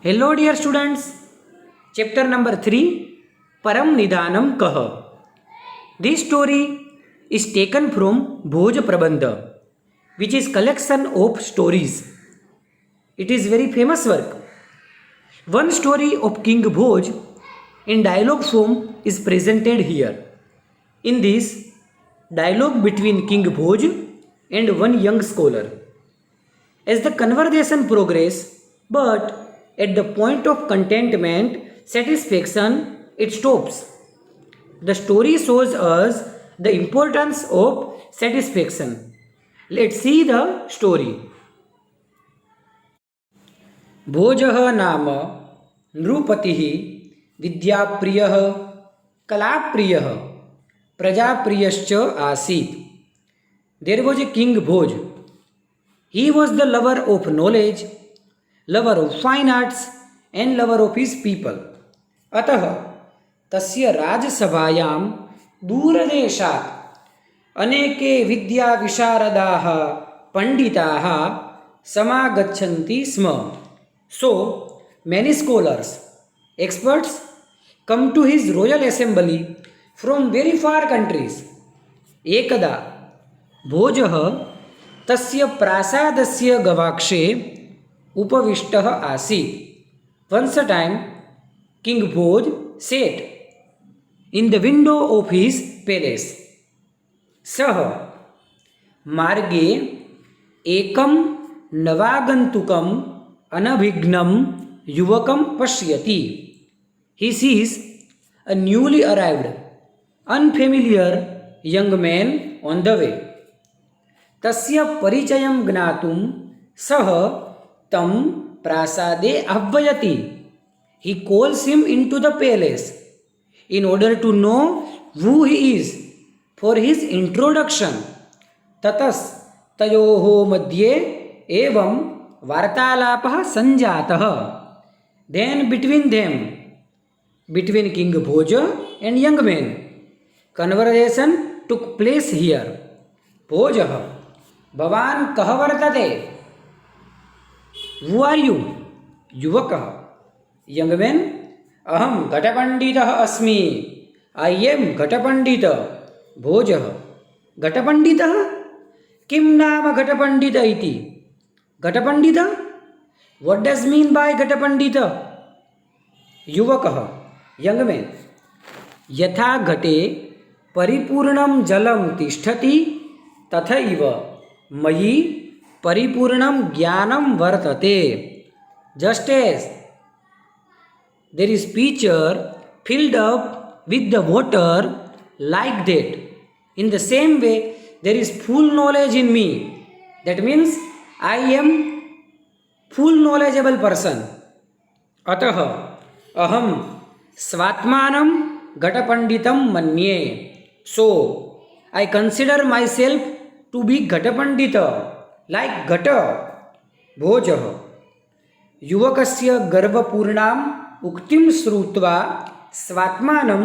Hello, dear students. Chapter number 3 Param Nidanam Kah. This story is taken from Bhoj Prabandha, which is collection of stories. It is very famous work. One story of King Bhoj in dialogue form is presented here. In this, dialogue between King Bhoj and one young scholar. As the conversation progresses, but at the point of contentment, satisfaction, it stops. The story shows us the importance of satisfaction. Let's see the story. भोजः नाम नृपतिः विद्याप्रियः कलाप्रियः प्रजाप्रियश्च आसीत्. There was a king Bhoj. He was the lover of knowledge, lover of fine arts, and lover of his people. अतः तस्य राजसभायां दूरदेशात् अनेके विद्याविशारदाः पंडिताः समागच्छन्ति स्म. So many scholars, experts come to his royal assembly from very far countries. एकदा भोजः तस्य प्रासादस्य गवाक्षे उपविष्टः आसीत्. Once a time, King Bhoj sat in the window of his palace. सः मार्गे एकं नवागन्तुकम् अनभिघ्नं युवकं पश्यति. He sees a newly arrived, unfamiliar young man on the way. तस्य परिचयं ज्ञातुं सः तं प्रासादे आह्वयति. He calls him into the palace in order to know who he is for his introduction. ततस्तयोः मध्ये एवं वार्तालापः सञ्जातः. Then between them, between King Bhoj and young man, conversation took place here. भोजः भवान् कः वर्तते? Who are you? युवकः young man अहं घटपण्डितः अस्मि. I am घटपण्डित. भोजः घटपण्डितः? किं नाम घटपण्डित इति? घटपण्डित? What does mean by घटपण्डित? युवकः young man यथा घटे परिपूर्णं जलं तिष्ठति तथैव मयि परिपूर्णं ज्ञानं वर्तते. Just as there is pitcher filled up with the water, like that, in the same way there is full knowledge in me. That means I am full knowledgeable person. अतः अहं स्वात्मानं घटपण्डितं मन्ये. So I consider myself to be घटपण्डित, like घट. भोजः युवकस्य गर्वपूर्णाम् उक्तिं श्रुत्वा स्वात्मानं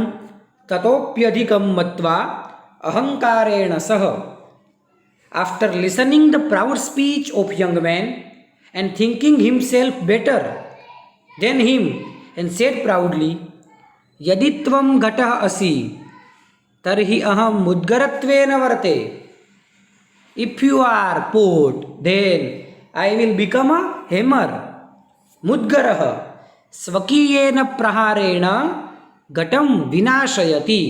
ततोप्यधिकं मत्वा अहंकारेण सह. After listening the proud speech of young man and thinking himself better than him, and said proudly, यदि त्वं घटः असि तर्हि अहं मुद्गरत्वेन वर्ते. If you are pot, then I will become a hammer. मुद्गरः स्वकीयेन प्रहारेण घटं विनाशयति.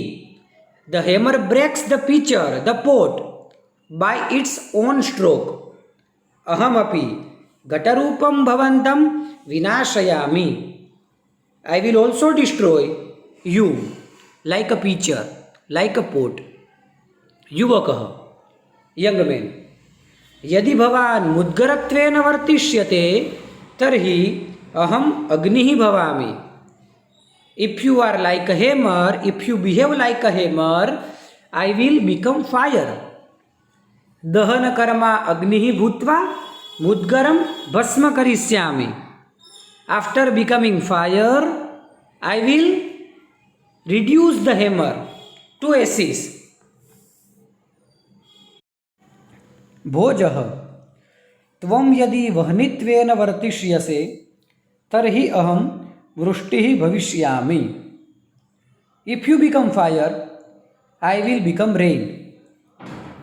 The hammer breaks the pitcher, the pot, by its own stroke. अहमपि घटरूपं भवन्तं विनाशयामि. I will also destroy you like a pitcher, like a pot. युवकः young man यदि भवान् मुद्गरत्वेन वर्तिष्यते तर्हि अहम् अग्निः भवामि. If you are like a hammer, if you behave like a hammer, I will become fire. दहनकर्मा अग्निः भूत्वा मुद्गरं भस्म करिष्यामि. After becoming fire, I will reduce the hammer to ashes. भोजः त्वं यदि वह्नित्वेन वर्तिष्यसे तर्हि अहं वृष्टिः भविष्यामि. If you become fire I will become rain.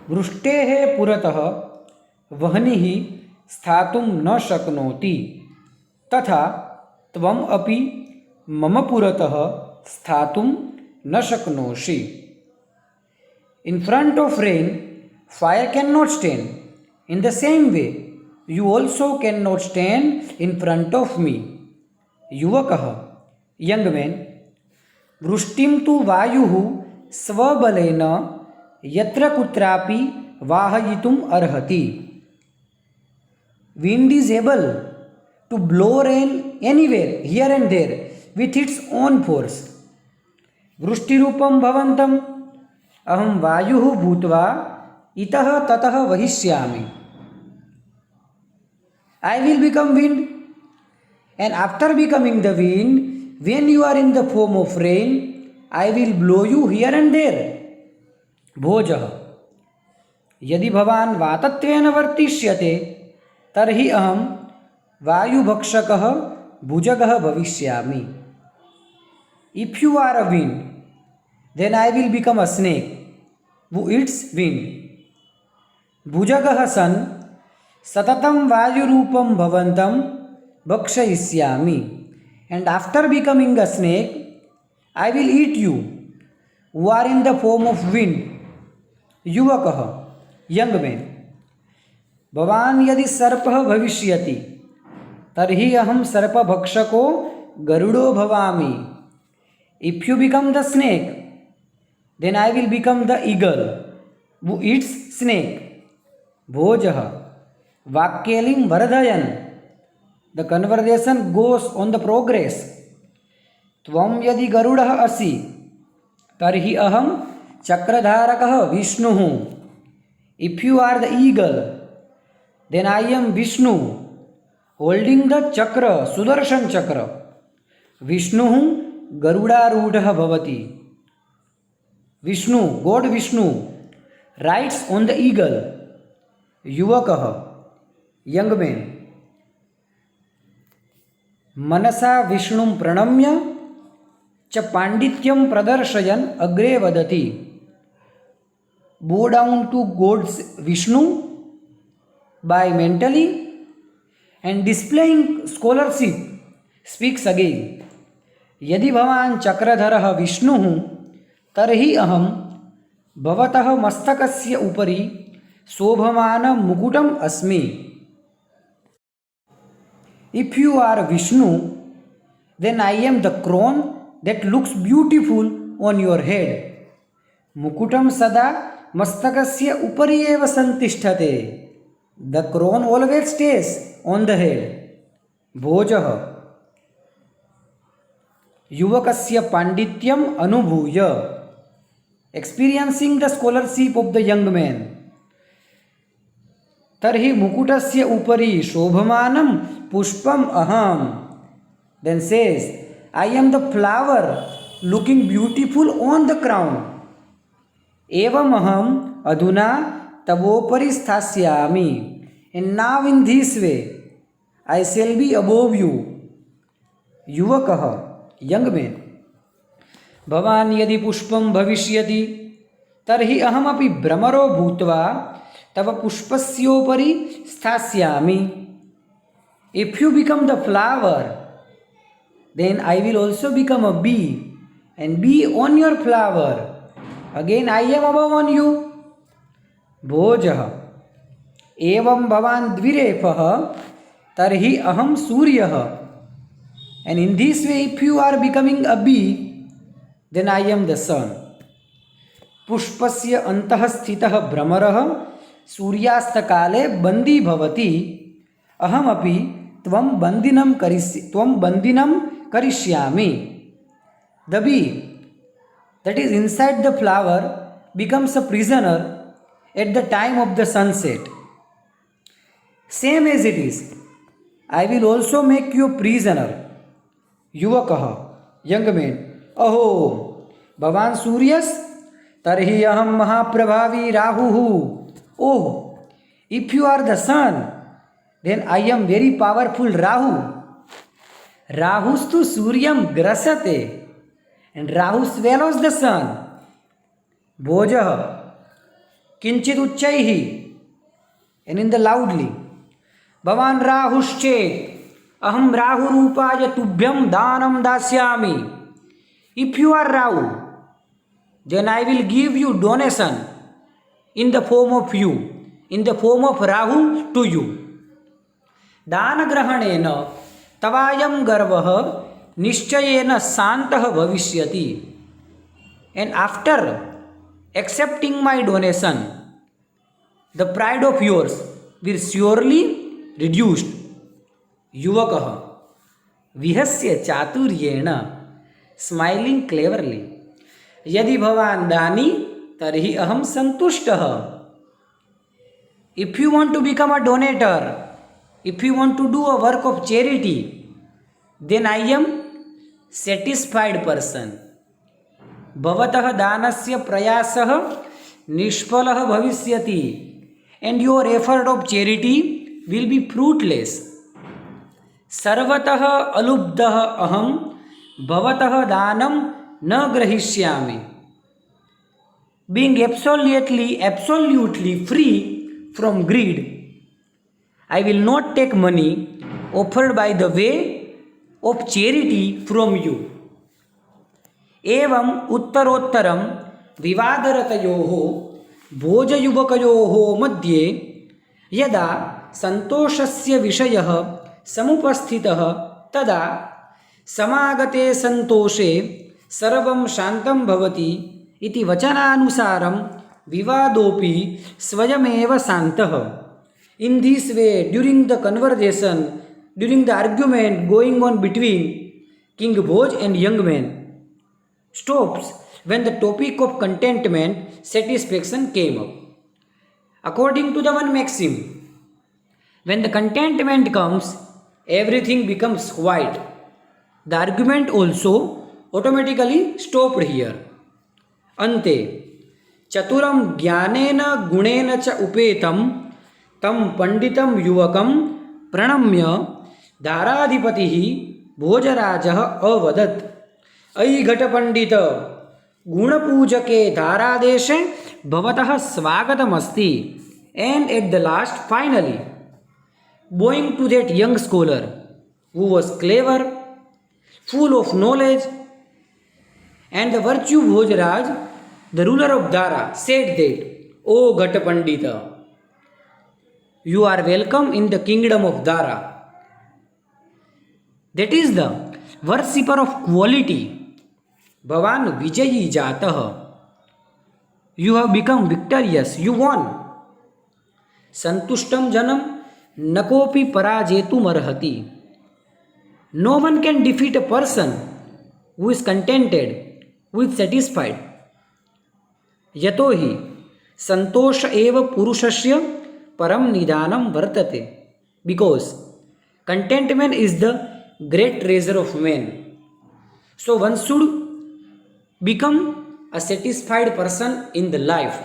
वृष्टेः पुरतः वह्निः स्थातुं न शक्नोति तथा त्वम् अपि मम पुरतः स्थातुं न शक्नोषि. In front of rain, fire cannot stand. In the same way, you also cannot stand in front of me. युवकः, young man, वृष्टिं तु वायुः स्वबलेन यत्र कुत्रापि वाहयितुम् अर्हति. Wind is able to blow rain anywhere, here and there, with its own force. वृष्टिरूपं भवन्तम् अहं वायुः भूत्वा इतः ततः वहिष्यामि. I will become wind, and after becoming the wind, when you are in the form of rain, I will blow you here and there. भोजः, यदि भवान् वातत्वेन वर्तिष्यते तर्हि अहं वायुभक्षकः भुजगः भविष्यामि. If you are a wind, then I will become a snake who eats wind. भुजगः सन् सततं वायुरूपं भवन्तं भक्षयिष्यामि. And after becoming a snake, I will eat you who are in the form of wind. युवकः, young man, भवान् यदि सर्पः भविष्यति तर्हि अहं सर्पभक्षको गरुडो भवामि. If you become the snake, then I will become the eagle who eats snake. भोजः, वाक्येलिं वर्धयन्. The conversation goes on the progress. त्वं यदि गरुडः असि तर्हि अहं चक्रधारकः विष्णुः. If you are the eagle, then I am Vishnu holding the chakra, Sudarshan chakra. विष्णुः गरुडारूढ़ः भवति. Vishnu, God Vishnu, rides on the eagle. युवकः, यंग मैन, मनसा विष्णुं प्रणम्य च पांडित्यं प्रदर्शयन् अग्रे वदति. Bow down to gods Vishnu by mentally and displaying scholarship speaks again. यदि भवान् चक्रधरः विष्णुः तर्हि अहं भवतः मस्तकस्य उपरि शोभमानं मुकुटम् अस्मि. If you are Vishnu, then I am the crown that looks beautiful on your head. मुकुटं सदा मस्तकस्य उपरि एव संतिष्ठते. The crown always stays on the head. भोजः, युवकस्य पांडित्यम अनुभूय, experiencing the scholarship of the young man. तर्हि मुकुटस्य उपरि शोभमानं पुष्पम अहम. Then says, I am the flower looking beautiful on the crown. एवम् अहम् अधुना तवोपरि स्थास्यामि. And now in this way I shall be above you. युवकः, young man, भवान् यदि पुष्पं भविष्यति तर्हि अहमपि भ्रमरो भूत्वा तव पुष्पस्योपरि स्थास्यामि. If you become the flower, then I will also become a bee and be on your flower. Again I am above on you. भोजः, एवं भवान् द्विरेफः तर्हि अहं सूर्यः. And in this way, if you are becoming a bee, then I am the sun. पुष्पस्य अन्तः स्थितः भ्रमरः सूर्यास्तकाले बन्दी भवति. अहमपि त्वं बन्दिनं करिष्यामि. The bee that is inside the flower becomes a prisoner at the time of the sunset. Same as it is, I will also make you a prisoner. युवकः, young man, अहो भवान् सूर्यस् तर्हि अहं महाप्रभावी राहुः. Oh, if you are the sun, then I am very powerful Rahu. Rahustu Suryam Grasate. And Rahu swallows the sun. Bhojah Kinchit Uchchaihi. And in the loudly. Bhavan Rahuschet. Aham Rahu Rupaya Tubhyam Danam Dasyami. If you are Rahu, then I will give you donation in the form of you, in the form of Rahu to you. Danagrahanena tavayam garvah nishchayena santah bhavishyati. And after accepting my donation, the pride of yours will surely reduced. Yuvakah vihasya chaturyena, smiling cleverly. Yadi bhavan dani tarhi aham santushtah. If you want to become a donator, if you want to do a work of charity, then I am satisfied person. Bhavatah danasya prayasah nishpalah bhavisyati. And your effort of charity will be fruitless. Sarvatah alubdah aham bhavatah danam na grahishyami. Being absolutely free from greed, I will not take money offered by the way of charity from you. Evam uttarottaram vivadaratayoho bhojayuvakayoho madhye yada santoshasya vishayah samupasthitah tada samagate santoshe sarvam shantam bhavati iti vachananusaram vivadopi swayameva santah. In this way, during the conversation, during the argument going on between King Bhoj and young man, stops when the topic of contentment, satisfaction came up. According to the one maxim, when the contentment comes, everything becomes quiet. The argument also automatically stopped here. Ante chaturam jnanena gunena cha upetam tam panditam yuvakam pranamya dharadhipatihi bhojarajah avadat. Ai ghata pandita gunapujake dharadeshe bhavatah swagatam asti. And at the last, finally, bowing to that young scholar who was clever, full of knowledge, and the virtue Bhojaraj, the ruler of Dara, said that, O Ghata Pandita, you are welcome in the kingdom of Dara. That is the worshipper of quality. Bhavan Vijayi Jatah. You have become victorious. You won. Santushtam Janam Nakopi Parajetum Arhati. No one can defeat a person who is contented, who is satisfied. Yatohi Santosha eva Purushasya Param Nidanam Vartate. Because contentment is the great treasure of man. So one should become a satisfied person in the life.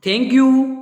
Thank you.